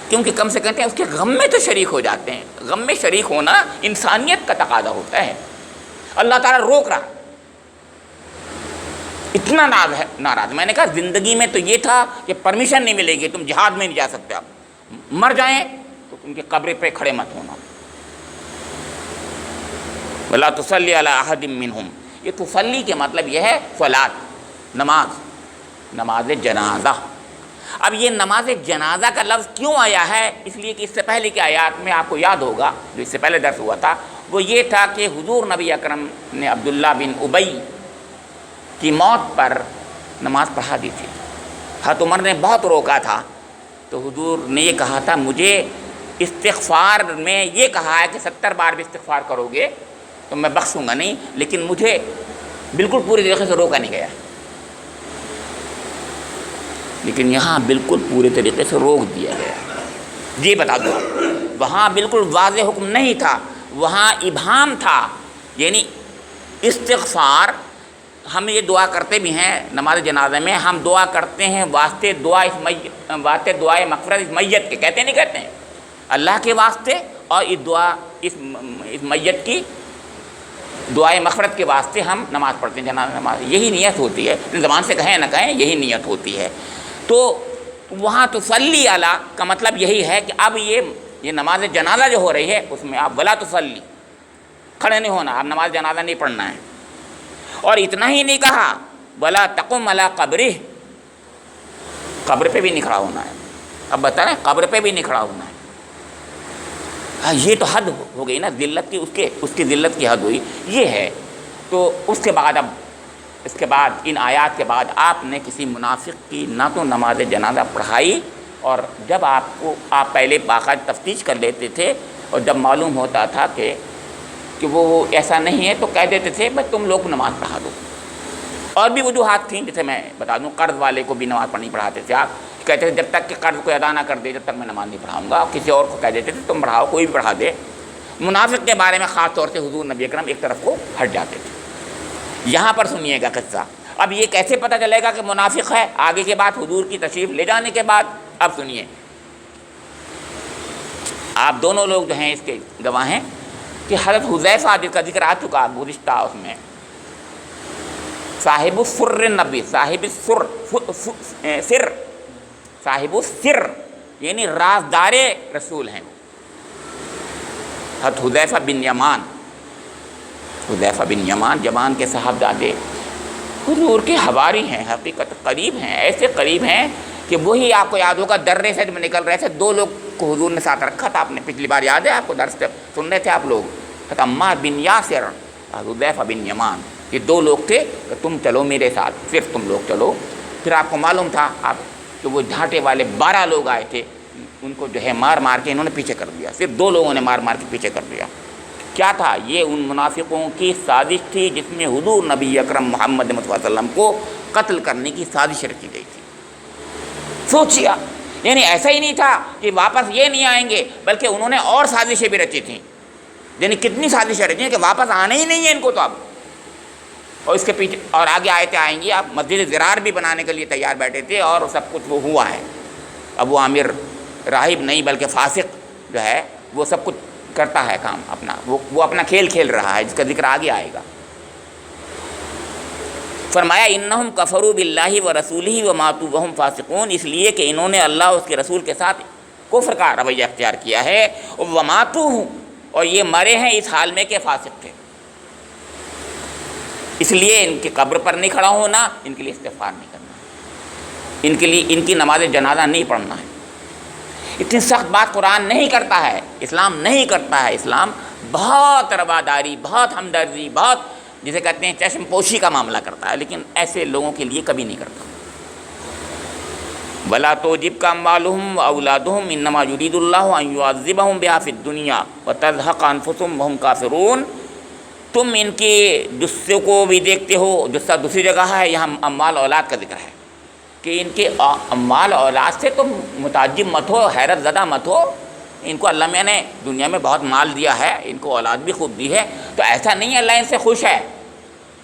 کیونکہ کم سے کہتے ہیں اس کے غم میں تو شریک ہو جاتے ہیں، غم میں شریک ہونا انسانیت کا تقاضا ہوتا ہے۔ اللہ تعالیٰ روک رہا، اتنا ناراض، میں نے کہا زندگی میں تو یہ تھا کہ پرمیشن نہیں ملے گی، تم جہاد میں نہیں جا سکتے، آپ مر جائیں تو ان کی قبر پہ کھڑے مت ہونا۔ وَلَا تُصَلِّ عَلَىٰ أَحَدٍ مِّنْهُمْ، یہ تُصَلِّ کے مطلب یہ ہے صلاۃ، نماز جنازہ۔ اب یہ نماز جنازہ کا لفظ کیوں آیا ہے؟ اس لیے کہ اس سے پہلے کی آیات میں آپ کو یاد ہوگا جو اس سے پہلے درس ہوا تھا، وہ یہ تھا کہ حضور نبی اکرم نے عبداللہ بن ابی کی موت پر نماز پڑھا دی تھی، حضرت عمر نے بہت روکا تھا، تو حضور نے یہ کہا تھا مجھے استغفار میں یہ کہا ہے کہ 70 بار بھی استغفار کرو گے تو میں بخشوں گا نہیں، لیکن مجھے بالکل پوری طریقے سے روکا نہیں گیا، لیکن یہاں بالکل پورے طریقے سے روک دیا گیا. جی بتا دو، وہاں بالکل واضح حکم نہیں تھا، وہاں ابہام تھا. یعنی استغفار، ہم یہ دعا کرتے بھی ہیں نماز جنازہ میں، ہم دعا کرتے ہیں واسطے دعائے مغفرت اس میت کے، کہتے نہیں کہتے ہیں اللہ کے واسطے، اور اس دعا اس میت کی دعائے مغفرت کے واسطے ہم نماز پڑھتے ہیں، جنازہ نماز. یہی نیت ہوتی ہے، زبان سے کہیں نہ کہیں یہی نیت ہوتی ہے. تو وہاں تصلی علی کا مطلب یہی ہے کہ اب یہ نماز جنازہ جو ہو رہی ہے اس میں آپ ولا تصلی، کھڑے نہیں ہونا، آپ نماز جنازہ نہیں پڑھنا ہے. اور اتنا ہی نہیں کہا ولا تقم علی قبرہ، قبر پہ بھی نہیں کھڑا ہونا ہے. اب بتائیں، قبر پہ بھی نہیں کھڑا ہونا ہے. یہ تو حد ہو گئی نا ذلت کی، اس کی ذلت کی حد ہوئی یہ ہے. تو اس کے بعد ان آیات کے بعد آپ نے کسی منافق کی نہ تو نماز جنازہ پڑھائی، اور جب آپ پہلے باقاعدہ تفتیش کر لیتے تھے، اور جب معلوم ہوتا تھا کہ وہ ایسا نہیں ہے تو کہہ دیتے تھے بس تم لوگ نماز پڑھا دو. اور بھی وجوہات تھیں، جیسے میں بتا دوں، قرض والے کو بھی نماز پڑھنی پڑھاتے تھے. آپ کہتے تھے جب تک کہ قرض کو ادا نہ کر دے جب تک میں نماز نہیں پڑھاؤں گا. کسی اور کو کہہ دیتے تھے تم پڑھاؤ، کوئی بھی پڑھا دے. منافق کے بارے میں خاص طور سے حضور نبی اکرم ایک طرف کو ہٹ جاتے تھے. یہاں پر سنیے گا قصہ. اب یہ کیسے پتہ چلے گا کہ منافق ہے؟ آگے کے بعد حضور کی تشریف لے جانے کے بعد. اب سنیے، آپ دونوں لوگ جو ہیں اس کے گواہ ہیں کہ حضرت حذیفہ جس کا ذکر آ چکا گزشتہ اس میں، صاحب السر نبی، صاحب السر یعنی رازدار رسول ہیں. حضرت حذیفہ بن یمان یمان کے صاحبزادے حضور کے حواری ہیں، حقیقت قریب ہیں، ایسے قریب ہیں کہ وہی آپ کو یاد ہوگا درے سے جب نکل رہے تھے دو لوگ کو حضور نے ساتھ رکھا تھا. آپ نے پچھلی بار یاد ہے آپ کو، درس سن رہے تھے آپ لوگ، عمار بن یاسر، حذیفہ بن یمان، یہ دو لوگ تھے کہ تم چلو میرے ساتھ، صرف تم لوگ چلو. پھر آپ کو معلوم تھا آپ کہ وہ جھانٹے والے 12 لوگ آئے تھے، ان کو جو ہے مار مار کے انہوں نے پیچھے کر دیا. صرف 2 لوگوں نے مار مار کے پیچھے کر دیا. کیا تھا یہ؟ ان منافقوں کی سازش تھی جس میں حضور نبی اکرم محمد مصطفیٰ صلی اللہ علیہ وسلم کو قتل کرنے کی سازش رچی گئی تھی. سوچیا، یعنی ایسا ہی نہیں تھا کہ واپس یہ نہیں آئیں گے، بلکہ انہوں نے اور سازشیں بھی رچی تھیں. یعنی کتنی سازشیں رچی ہیں کہ واپس آنا ہی نہیں ہے ان کو تو اب. اور اس کے پیچھے اور آگے آیتیں آئیں گی. آپ مسجد زرار بھی بنانے کے لیے تیار بیٹھے تھے اور سب کچھ وہ ہوا ہے. ابو عامر راہب نہیں بلکہ فاسق جو ہے وہ سب کچھ کرتا ہے کام اپنا، وہ اپنا کھیل کھیل رہا ہے جس کا ذکر آگے آئے گا. فرمایا انہم کفروا باللہ ورسولہ وماتوا وہم فاسقون، اس لیے کہ انہوں نے اللہ اور اس کے رسول کے ساتھ کفر کا رویہ اختیار کیا ہے. وماتوا، اور یہ مرے ہیں اس حال میں کہ فاسق تھے. اس لیے ان کی قبر پر نہیں کھڑا ہونا، ان کے لیے استغفار نہیں کرنا، ان کے لیے ان کی نماز جنازہ نہیں پڑھنا ہے. اتنی سخت بات قرآن نہیں کرتا ہے، اسلام نہیں کرتا ہے. اسلام بہت رواداری، بہت ہمدردی، بہت جسے کہتے ہیں چشم پوشی کا معاملہ کرتا ہے، لیکن ایسے لوگوں کے لیے کبھی نہیں کرتا. وَلَا تُعْجِبْكَ أَمْوَالُهُمْ وَأَوْلَادُهُمْ إِنَّمَا يُرِيدُ اللَّهُ أَن يُعَذِّبَهُم بِهَا فِي الدُّنْيَا وَتَزْهَقَ أَنفُسُهُمْ وَهُمْ كَافِرُونَ. تم ان کے جثے کو بھی دیکھتے ہو، جثہ دوسری جگہ ہے، یہاں اموال اولاد کا ذکر ہے کہ ان کے اموال اولاد سے تم متعجب مت ہو، حیرت زدہ مت ہو. ان کو اللہ نے دنیا میں بہت مال دیا ہے، ان کو اولاد بھی خوب دی ہے، تو ایسا نہیں ہے اللہ ان سے خوش ہے،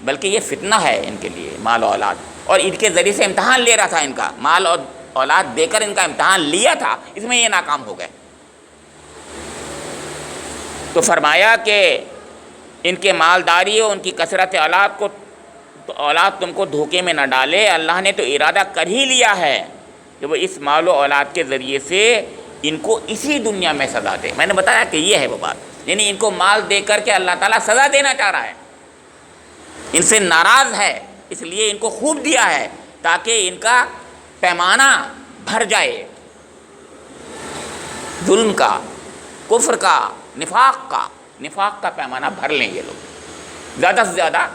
بلکہ یہ فتنہ ہے ان کے لیے مال و اولاد. اور ان کے ذریعے سے امتحان لے رہا تھا، ان کا مال اور اولاد دے کر ان کا امتحان لیا تھا، اس میں یہ ناکام ہو گئے. تو فرمایا کہ ان کے مالداری اور ان کی کثرت اولاد تم کو دھوکے میں نہ ڈالے. اللہ نے تو ارادہ کر ہی لیا ہے کہ وہ اس مال و اولاد کے ذریعے سے ان کو اسی دنیا میں سزا دے. میں نے بتایا کہ یہ ہے وہ بات، یعنی ان کو مال دے کر کے اللہ تعالیٰ سزا دینا چاہ رہا ہے، ان سے ناراض ہے، اس لیے ان کو خوب دیا ہے تاکہ ان کا پیمانہ بھر جائے، ظلم کا، کفر کا، نفاق کا پیمانہ بھر لیں یہ لوگ، زیادہ سے زیادہ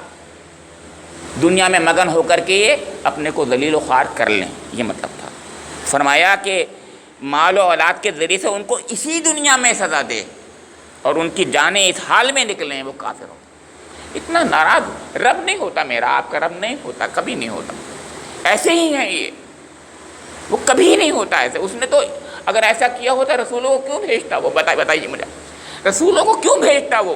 دنیا میں مگن ہو کر کے یہ اپنے کو ذلیل و خوار کر لیں، یہ مطلب تھا. فرمایا کہ مال و اولاد کے ذریعے سے ان کو اسی دنیا میں سزا دے اور ان کی جانیں اس حال میں نکلیں وہ کافر ہو. اتنا ناراض رب نہیں ہوتا، میرا آپ کا رب نہیں ہوتا، کبھی نہیں ہوتا. ایسے ہی ہیں یہ، وہ کبھی نہیں ہوتا ایسے. اس نے تو اگر ایسا کیا ہوتا رسولوں کو کیوں بھیجتا وہ؟ بتائیے مجھے, رسولوں کو کیوں بھیجتا وہ؟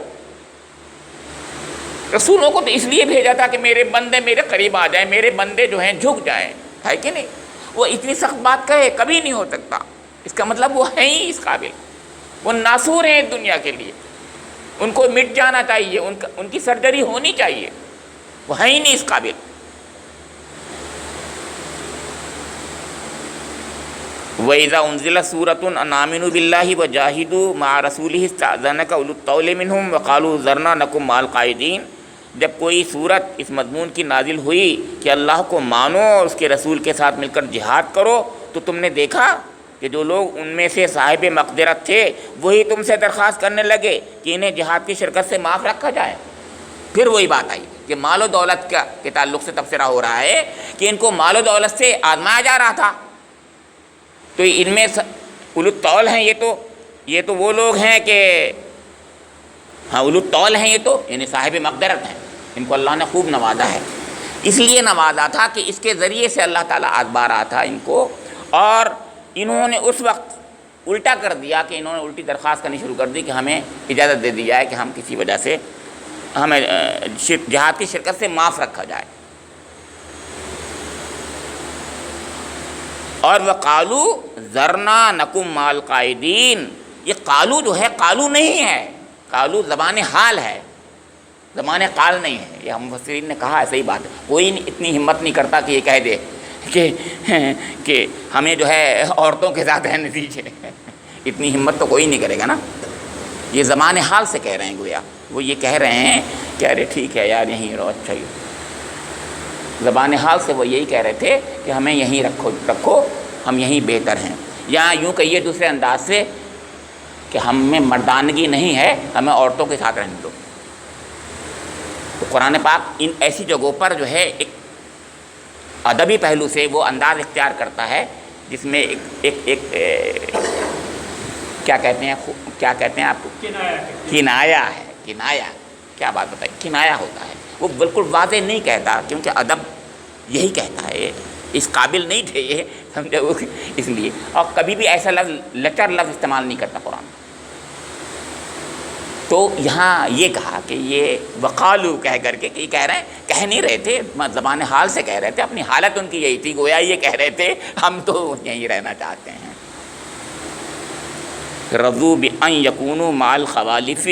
رسولوں کو تو اس لیے بھیجا تھا کہ میرے بندے میرے قریب آ جائیں, میرے بندے جو ہیں جھک جائیں, ہے کہ نہیں؟ وہ اتنی سخت بات کہے کبھی نہیں ہو سکتا. اس کا مطلب وہ ہیں ہی اس قابل, وہ ناسور ہیں دنیا کے لیے, ان کو مٹ جانا چاہیے, ان کی سرجری ہونی چاہیے, وہ ہیں ہی نہیں اس قابل. وَإِذَا أُنزِلَتْ سُورَةٌ أَنْ آمِنُوا بِاللَّهِ وَجَاهِدُوا مَعَ رَسُولِهِ اسْتَأْذَنَكَ أُولُو الطَّوْلِ مِنْهُمْ وَقَالُوا ذَرْنَا نَكُن مَعَ الْقَاعِدِينَ. جب کوئی صورت اس مضمون کی نازل ہوئی کہ اللہ کو مانو اور اس کے رسول کے ساتھ مل کر جہاد کرو, تو تم نے دیکھا کہ جو لوگ ان میں سے صاحب مقدرت تھے وہی تم سے درخواست کرنے لگے کہ انہیں جہاد کی شرکت سے معاف رکھا جائے. پھر وہی بات آئی کہ مال و دولت کے تعلق سے تبصرہ ہو رہا ہے کہ ان کو مال و دولت سے آزمایا جا رہا تھا. تو ان میں اولو الطول ہیں, یہ تو وہ لوگ ہیں کہ ہاں اولو الطول ہیں, یہ تو یعنی صاحب مقدرت ہیں, ان کو اللہ نے خوب نوازا ہے. اس لیے نوازا تھا کہ اس کے ذریعے سے اللہ تعالیٰ آزما رہا تھا ان کو, اور انہوں نے اس وقت الٹا کر دیا کہ انہوں نے الٹی درخواست کرنی شروع کر دی کہ ہمیں اجازت دے دی جائے کہ ہم کسی وجہ سے ہمیں جہاد کی شرکت سے معاف رکھا جائے. اور وَقَالُوا ذَرْنَا نَكُن مَعَ الْقَاعِدِينَ. یہ قالو جو ہے قالو نہیں ہے, قالو زبان حال ہے, زبان قال نہیں ہے. یہ ہم مفسرین نے کہا ہے, صحیح بات ہے. کوئی اتنی ہمت نہیں کرتا کہ یہ کہہ دے کہ ہمیں جو ہے عورتوں کے ساتھ رہنے دیجیے. اتنی ہمت تو کوئی نہیں کرے گا نا. یہ زبان حال سے کہہ رہے ہیں گویا, وہ یہ کہہ رہے ہیں کہ ارے ٹھیک ہے یار یہیں رہو, اچھا ہی. زبان حال سے وہ یہی کہہ رہے تھے کہ ہمیں یہیں رکھو, ہم یہیں بہتر ہیں. یا یوں کہیے دوسرے انداز سے کہ ہم میں مردانگی نہیں ہے, ہمیں عورتوں کے ساتھ رہنے دو. تو قرآن پاک ان ایسی جگہوں پر جو ہے ایک ادبی پہلو سے وہ انداز اختیار کرتا ہے جس میں ایک کیا کہتے ہیں آپ کو, کنایا ہے. کنایا, کیا بات بتائی, کنایا ہوتا ہے. وہ بالکل واضح نہیں کہتا, کیونکہ ادب یہی کہتا ہے. اس قابل نہیں تھے یہ, سمجھے, اس لیے. اور کبھی بھی ایسا لفظ لچر لفظ استعمال نہیں کرتا قرآن. تو یہاں یہ کہا کہ یہ وقالو کہہ کر کے یہ کہہ رہے ہیں, کہہ نہیں رہے تھے, زبان حال سے کہہ رہے تھے, اپنی حالت ان کی یہی تھی, گویا یہ کہہ رہے تھے ہم تو یہیں رہنا چاہتے ہیں. رضوا بأن يكونوا مع الخوالف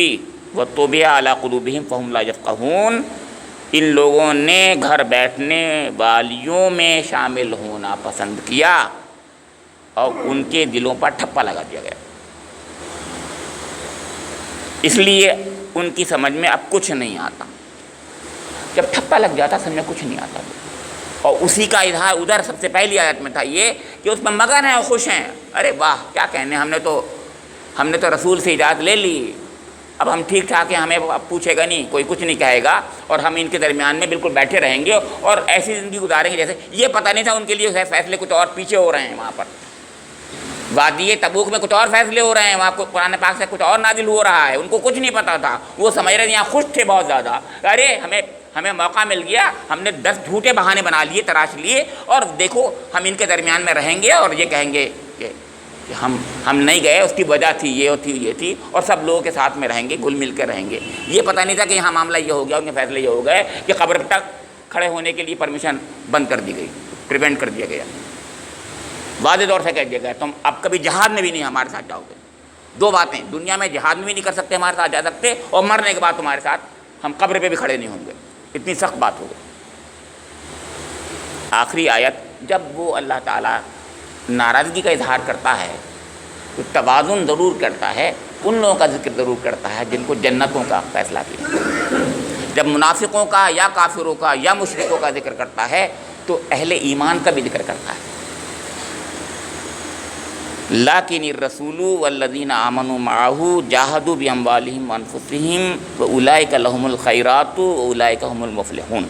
وطبع على قلوبهم فهم لا يفقهون. ان لوگوں نے گھر بیٹھنے والیوں میں شامل ہونا پسند کیا اور ان کے دلوں پر ٹھپا لگا دیا گیا, اس لیے ان کی سمجھ میں اب کچھ نہیں آتا. جب ٹھپا لگ جاتا سمجھ میں کچھ نہیں آتا. اور اسی کا اظہار ادھر سب سے پہلی آیت میں تھا یہ کہ اس میں مگن ہیں اور خوش ہیں. ارے واہ کیا کہنے, ہم نے تو رسول سے اجازت لے لی, اب ہم ٹھیک ٹھاک ہیں, ہمیں اب پوچھے گا نہیں, کوئی کچھ نہیں کہے گا, اور ہم ان کے درمیان میں بالکل بیٹھے رہیں گے اور ایسی زندگی گزاریں گے جیسے. یہ پتہ نہیں تھا ان کے لیے فیصلے کچھ اور پیچھے ہو رہے ہیں, وہاں پر وادی تبوک میں کچھ اور فیصلے ہو رہے ہیں, وہاں قرآن پاک سے کچھ اور نازل ہو رہا ہے. ان کو کچھ نہیں پتہ تھا, وہ سمجھ رہے یہاں خوش تھے بہت زیادہ. ارے ہمیں موقع مل گیا, ہم نے 10 جھوٹے بہانے بنا لیے, تراش لیے, اور دیکھو ہم ان کے درمیان میں رہیں گے اور یہ کہیں گے کہ ہم نہیں گئے, اس کی وجہ تھی یہ تھی, اور سب لوگوں کے ساتھ میں رہیں گے, گل مل کر رہیں گے. یہ پتہ نہیں تھا کہ یہاں معاملہ یہ ہو گیا, ان کے فیصلے یہ ہو گئے کہ قبر تک کھڑے ہونے کے لیے پرمیشن بند کر دی گئی, پریونٹ کر دیا گیا, واضح طور سے کہہ دیا گیا تم اب کبھی جہاد میں بھی نہیں ہمارے ساتھ جاؤ گے. 2 باتیں, دنیا میں جہاد میں بھی نہیں کر سکتے, ہمارے ساتھ جا سکتے, اور مرنے کے بعد تمہارے ساتھ ہم قبر پہ بھی کھڑے نہیں ہوں گے. اتنی سخت بات ہو گئی. آخری آیت جب وہ اللہ تعالیٰ ناراضگی کا اظہار کرتا ہے تو توازن ضرور کرتا ہے, ان لوگوں کا ذکر ضرور کرتا ہے جن کو جنتوں کا فیصلہ کیا. جب منافقوں کا یا کافروں کا یا مشرکوں کا ذکر کرتا ہے تو اہل ایمان کا بھی ذکر کرتا ہے. لیکن الرسول والذین آمنوا معه جاہدوا باموالہم وانفسہم واولئک لهم الخیرات واولئک هم المفلحون.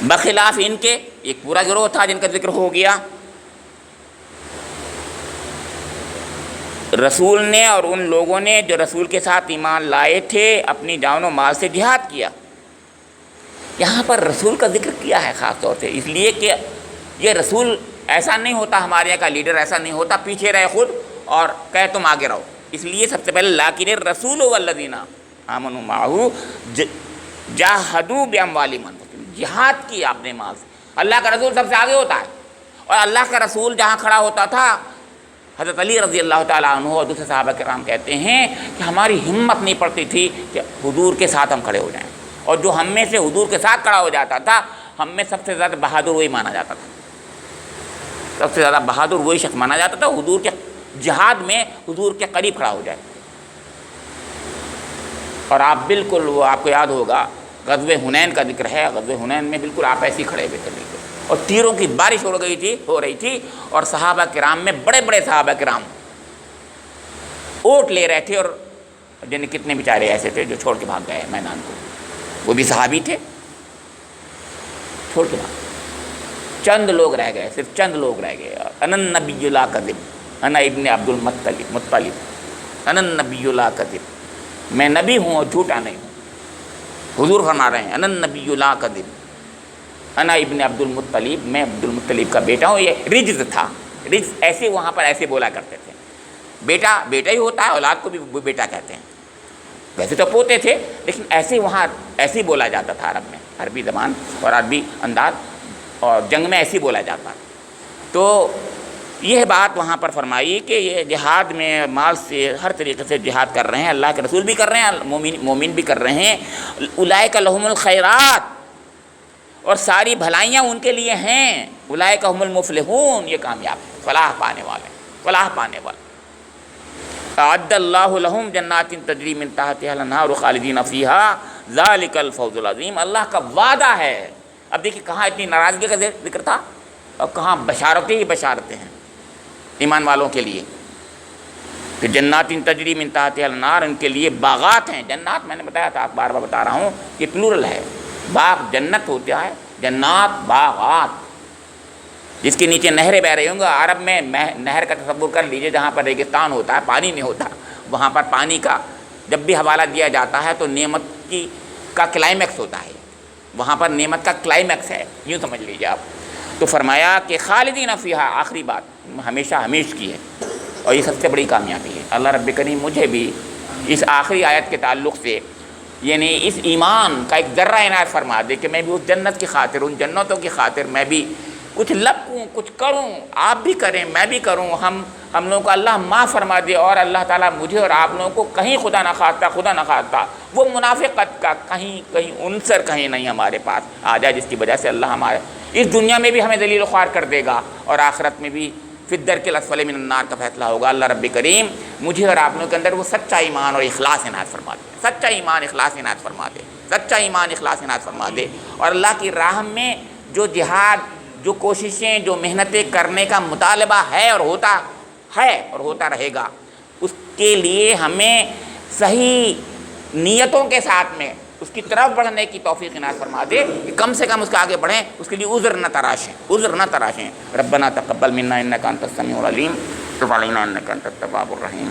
بخلاف ان کے ایک پورا گروہ تھا جن کا ذکر ہو گیا, رسول نے اور ان لوگوں نے جو رسول کے ساتھ ایمان لائے تھے اپنی جان و مال سے جہاد کیا. یہاں پر رسول کا ذکر کیا ہے خاص طور سے اس لیے کہ یہ رسول ایسا نہیں ہوتا ہمارے یہاں کا لیڈر، ایسا نہیں ہوتا پیچھے رہے خود اور کہے تم آگے رہو. اس لیے سب سے پہلے لیکن الرسول والذین آمنوا معہ جاہدوا باموالہم وانفسہم، جہاد کی آپ نے مال سے. اللہ کا رسول سب سے آگے ہوتا ہے، اور اللہ کا رسول جہاں کھڑا ہوتا تھا، حضرت علی رضی اللہ تعالیٰ عنہ اور دوسرے صحابہ کرام کہتے ہیں کہ ہماری ہمت نہیں پڑتی تھی کہ حضور کے ساتھ ہم کھڑے ہو جائیں، اور جو ہم میں سے حضور کے ساتھ کھڑا ہو جاتا تھا ہم میں سب سے زیادہ بہادر وہی مانا جاتا تھا. سب سے زیادہ بہادر وہی شخص مانا جاتا تھا حضور کے جہاد میں حضور کے قریب کھڑا ہو جائے. اور آپ بالکل، وہ آپ کو یاد ہوگا غزوہ حنین کا ذکر ہے، غزوہ حنین میں بالکل آپ ایسے ہی کھڑے ہوئے تھے بالکل، اور تیروں کی بارش ہو رہی تھی اور صحابہ کرام میں بڑے بڑے صحابہ کرام اوٹ لے رہے تھے، اور جن کتنے بیچارے ایسے تھے جو چھوڑ کے بھاگ گئے میدان کو، وہ بھی صحابی تھے، چھوڑ کے بھاگ. چند لوگ رہ گئے، صرف چند لوگ رہ گئے. انا النبی لا کذب انا ابن عبد المطلب انا النبی لا کذب، میں نبی ہوں اور جھوٹا نہیں ہوں. حضور فرما رہے ہیں انا النبی لا کذب انا ابن عبد المطلب، میں عبد المطلب کا بیٹا ہوں. یہ رجز تھا، رجز ایسے وہاں پر ایسے بولا کرتے تھے. بیٹا بیٹا ہی ہوتا ہے، اولاد کو بھی بیٹا کہتے ہیں. ویسے تو پوتے تھے لیکن ایسے وہاں ایسے ہی بولا جاتا تھا عرب میں، عربی زبان اور عربی انداز، اور جنگ میں ایسے ہی بولا جاتا. تو یہ بات وہاں پر فرمائی کہ یہ جہاد میں مال سے ہر طریقے سے جہاد کر رہے ہیں، اللہ کے رسول بھی کر رہے ہیں، مومن بھی کر رہے ہیں. اولئک لہم الخیرات، اور ساری بھلائیاں ان کے لیے ہیں. اولئک هم المفلحون، یہ کامیاب ہیں، فلاح پانے والے، فلاح پانے والے. اعد اللہ لہم جنات تجری من تحتها الانہار خالدین فیہا ذلک الفوز العظیم. اللہ کا وعدہ ہے. اب دیکھیے کہاں اتنی ناراضگی کا ذکر تھا اور کہاں بشارتیں ہی بشارتیں ہیں ایمان والوں کے لیے کہ جنات تجری من تحتها الانہار، ان کے لیے باغات ہیں. جنات میں نے بتایا تھا، بار بار بتا رہا ہوں، یہ پلورل ہے. باغ جنت ہوتا ہے، جنات باغات، جس کے نیچے نہریں بہ رہی ہوں گی. عرب میں نہر کا تصور کر لیجئے، جہاں پر ریگستان ہوتا ہے، پانی نہیں ہوتا، وہاں پر پانی کا جب بھی حوالہ دیا جاتا ہے تو نعمت کا کلائمیکس ہوتا ہے، وہاں پر نعمت کا کلائمیکس ہے، یوں سمجھ لیجئے آپ. تو فرمایا کہ خالدین فیہا، آخری بات ہمیشہ ہمیش کی ہے، اور یہ سب سے بڑی کامیابی ہے. اللہ رب کریم مجھے بھی اس آخری آیت کے تعلق سے، یعنی اس ایمان کا ایک ذرہ عنایت فرما دے کہ میں بھی اس جنت کی خاطر، ان جنتوں کی خاطر میں بھی کچھ لپکوں، کچھ کروں. آپ بھی کریں، میں بھی کروں. ہم لوگوں کو اللہ معاف فرما دے، اور اللہ تعالیٰ مجھے اور آپ لوگوں کو کہیں خدا نہ خواستہ وہ منافقت کا کہیں عنصر کہیں نہیں ہمارے پاس آ جائے، جس کی وجہ سے اللہ ہمارے اس دنیا میں بھی ہمیں ذلیل و خوار کر دے گا، اور آخرت میں بھی فی الدرک الاسفل من النار کا فیصلہ ہوگا. اللہ رب کریم مجھے اور آپ لوگوں کے اندر وہ سچا ایمان اور اخلاص عنایت فرما دے، سچا ایمان اخلاص عنایت فرما دے، سچا ایمان اخلاص عنایت فرما دے. اور اللہ کی راہ میں جو جہاد، جو کوششیں، جو محنتیں کرنے کا مطالبہ ہے اور ہوتا رہے گا، اس کے لیے ہمیں صحیح نیتوں کے ساتھ میں اس کی طرف بڑھنے کی توفیق عنایت فرما دے کہ کم سے کم اس کے آگے بڑھیں، اس کے لیے عذر نہ تراشیں. ربنا تقبل منا انک انت السمیع العلیم، تب علینا انک انت التواب الرحیم.